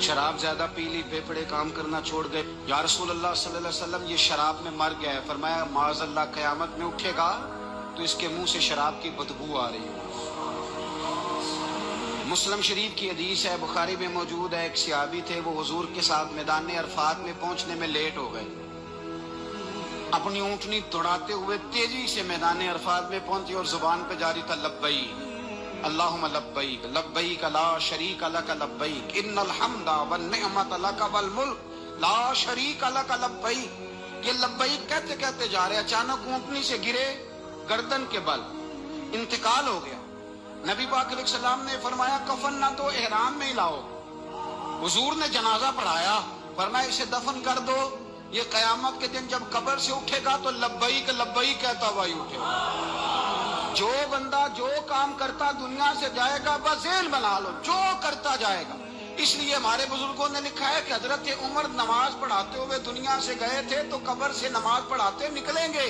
شراب زیادہ پی لی، بے کام کرنا چھوڑ گئے. یا رسول اللہ صلی اللہ علیہ وسلم یہ شراب میں مر گیا ہے. فرمایا معاذ اللہ قیامت میں اٹھے گا تو اس کے منہ سے شراب کی بدبو آ رہی ہے. مسلم شریف کی حدیث ہے، بخاری میں موجود ہے. ایک صحابی تھے، وہ حضور کے ساتھ میدان عرفات میں پہنچنے میں لیٹ ہو گئے. اپنی اونٹنی دوڑاتے ہوئے تیزی سے میدان عرفات میں پہنچے اور زبان پہ جاری تھا لبیک اللہم لبیک لبیک لا شریک لک لبیک ان الحمد والنعمت لک والملک لا شریک لک لبیک. یہ لبیک کہتے کہتے جا رہے، اچانک اونٹنی سے گرے، گردن کے بل انتقال ہو گیا. نبی پاک علیہ السلام نے فرمایا کفن نہ تو احرام میں ہی لاؤ. حضور نے جنازہ پڑھایا، فرمایا اسے دفن کر دو، یہ قیامت کے دن جب قبر سے اٹھے گا تو لبیک لبیک کہتا ہوا ہی اٹھے گا. جو بندہ جو کام کرتا دنیا سے جائے گا، بس ذہن بنا لو، جو کرتا جائے گا. اس لیے ہمارے بزرگوں نے لکھا ہے کہ حضرت عمر نماز پڑھاتے ہوئے دنیا سے گئے تھے تو قبر سے نماز پڑھاتے نکلیں گے.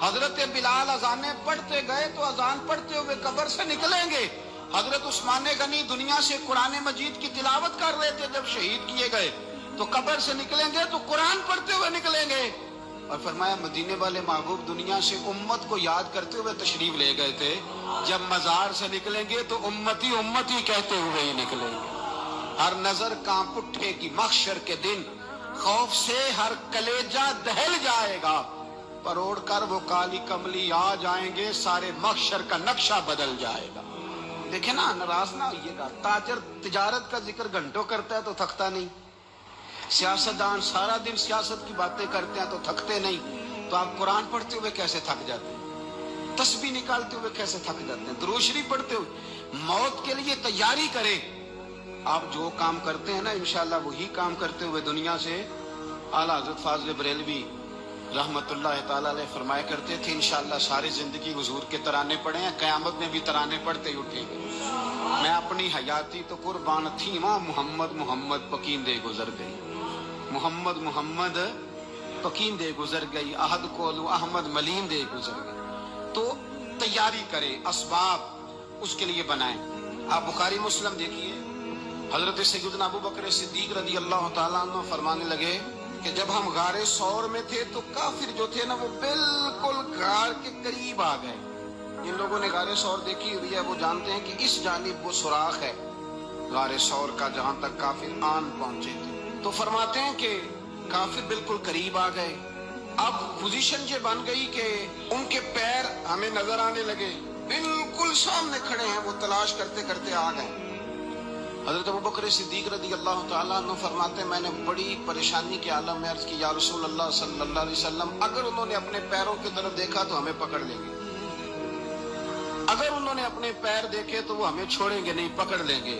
حضرت بلال اذانیں پڑھتے گئے تو اذان پڑھتے ہوئے قبر سے نکلیں گے. حضرت عثمان غنی دنیا سے قرآن مجید کی تلاوت کر رہے تھے، جب شہید کیے گئے تو قبر سے نکلیں گے تو قرآن پڑھتے ہوئے نکلیں گے. اور فرمایا مدینے والے محبوب دنیا سے امت کو یاد کرتے ہوئے تشریف لے گئے تھے، جب مزار سے نکلیں گے تو امتی امتی کہتے ہوئے ہی نکلیں گے. ہر نظر کانپ اٹھے گی محشر کے دن، خوف سے ہر کلیجہ دہل جائے گا، پروڑ کر وہ کالی کملی آ جائیں گے، سارے محشر کا نقشہ بدل جائے گا. دیکھیں نا، ناراض نہ ہوئیے گا. تاجر تجارت کا ذکر گھنٹوں کرتا ہے تو تھکتا نہیں، سیاستدان سارا دن سیاست کی باتیں کرتے ہیں تو تھکتے نہیں. تو آپ قرآن پڑھتے ہوئے کیسے تھک جاتے ہیں؟ تسبیح نکالتے ہوئے کیسے تھک جاتے ہیں؟ درود شریف پڑھتے ہوئے. موت کے لیے تیاری کریں. آپ جو کام کرتے ہیں نا، انشاءاللہ وہی کام کرتے ہوئے دنیا سے. اعلیٰ حضرت فاضل بریلوی رحمت اللہ تعالیٰ علیہ فرمایا کرتے تھے انشاءاللہ ساری زندگی حضور کے ترانے پڑھے ہیں، قیامت میں بھی ترانے پڑھتے ہی اٹھیں گے. میں اپنی حیاتی تو قربان تھی ماں، محمد محمد پکیندے گزر گئی، محمد محمد پکیندے گزر گئی، احد کولو احمد ملیندے گزر گئی. تو تیاری کریں، اسباب اس کے لیے بنائیں. آپ بخاری مسلم دیکھیے، حضرت سیدنا ابو بکر صدیق رضی اللہ تعالیٰ عنہ فرمانے لگے کہ جب ہم غار ثور میں تھے تو کافر جو تھے نا وہ بالکل غار کے قریب آ گئے. جن لوگوں نے غار ثور دیکھی ہوئی ہے وہ جانتے ہیں کہ اس جانب وہ سوراخ ہے غار ثور کا جہاں تک کافر آن پہنچے تھے. تو فرماتے ہیں کہ کافر بالکل قریب آ گئے. اب پوزیشن یہ بن گئی کہ ان کے پیر ہمیں نظر آنے لگے، بالکل سامنے کھڑے ہیں، وہ تلاش کرتے کرتے آ گئے. حضرت ابوبکر صدیق رضی اللہ تعالیٰ عنہ فرماتے ہیں میں نے بڑی پریشانی کے عالم میں عرض کی یا رسول اللہ صلی اللہ علیہ وسلم، اگر انہوں نے اپنے پیروں کی طرف دیکھا تو ہمیں پکڑ لیں گے، اگر انہوں نے اپنے پیر دیکھے تو وہ ہمیں چھوڑیں گے نہیں، پکڑ لیں گے.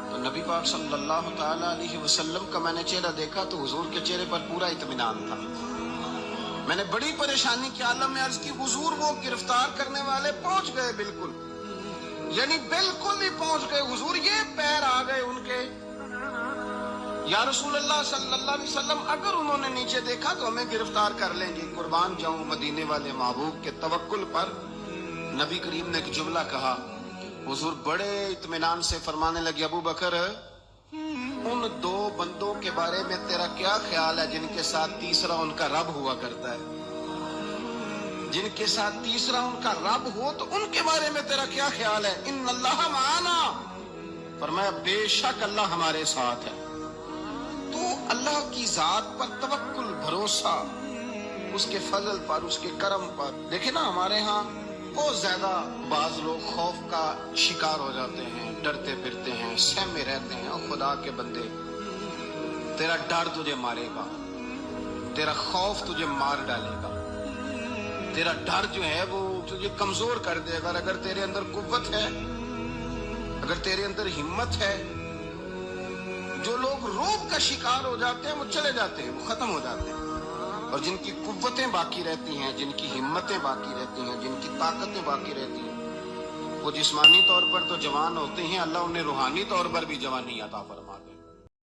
تو نبی پاک صلی اللہ تعالیٰ علیہ وسلم کا میں نے چہرہ دیکھا تو حضور کے چہرے پر پورا اطمینان تھا. میں نے بڑی پریشانی کے عالم میں عرض کی حضور وہ گرفتار کرنے والے پہنچ گئے، بالکل یعنی بالکل ہی پہنچ گئے حضور، یہ پیر آ گئے ان کے. یا رسول اللہ صلی اللہ علیہ وسلم اگر انہوں نے نیچے دیکھا تو ہمیں گرفتار کر لیں گے. قربان جاؤں مدینے والے محبوب کے توکل پر. نبی کریم نے ایک جملہ کہا، حضور بڑے اطمینان سے فرمانے لگے ابو بکر ان دو بندوں کے بارے میں تیرا کیا خیال ہے جن کے ساتھ تیسرا ان کا رب ہوا کرتا ہے؟ جن کے ساتھ تیسرا ان کا رب ہو تو ان کے بارے میں تیرا کیا خیال ہے؟ ان اللہ معانا، فرمایا بے شک اللہ ہمارے ساتھ ہے. تو اللہ کی ذات پر توکل، بھروسہ اس کے فضل پر، اس کے کرم پر. دیکھیں نا ہمارے ہاں بہت زیادہ بعض لوگ خوف کا شکار ہو جاتے ہیں، ڈرتے پھرتے ہیں، سہمے رہتے ہیں. اور خدا کے بندے تیرا ڈر تجھے مارے گا، تیرا خوف تجھے مار ڈالے گا، تیرا ڈر جو ہے وہ تجھے کمزور کر دے گا. اگر تیرے اندر قوت ہے، اگر تیرے اندر ہمت ہے. جو لوگ روب کا شکار ہو جاتے ہیں وہ چلے جاتے ہیں، وہ ختم ہو جاتے ہیں. اور جن کی قوتیں باقی رہتی ہیں، جن کی ہمتیں باقی رہتی ہیں، جن کی طاقتیں باقی رہتی ہیں، وہ جسمانی طور پر تو جوان ہوتے ہیں، اللہ انہیں روحانی طور پر بھی جوانی عطا فرما دے.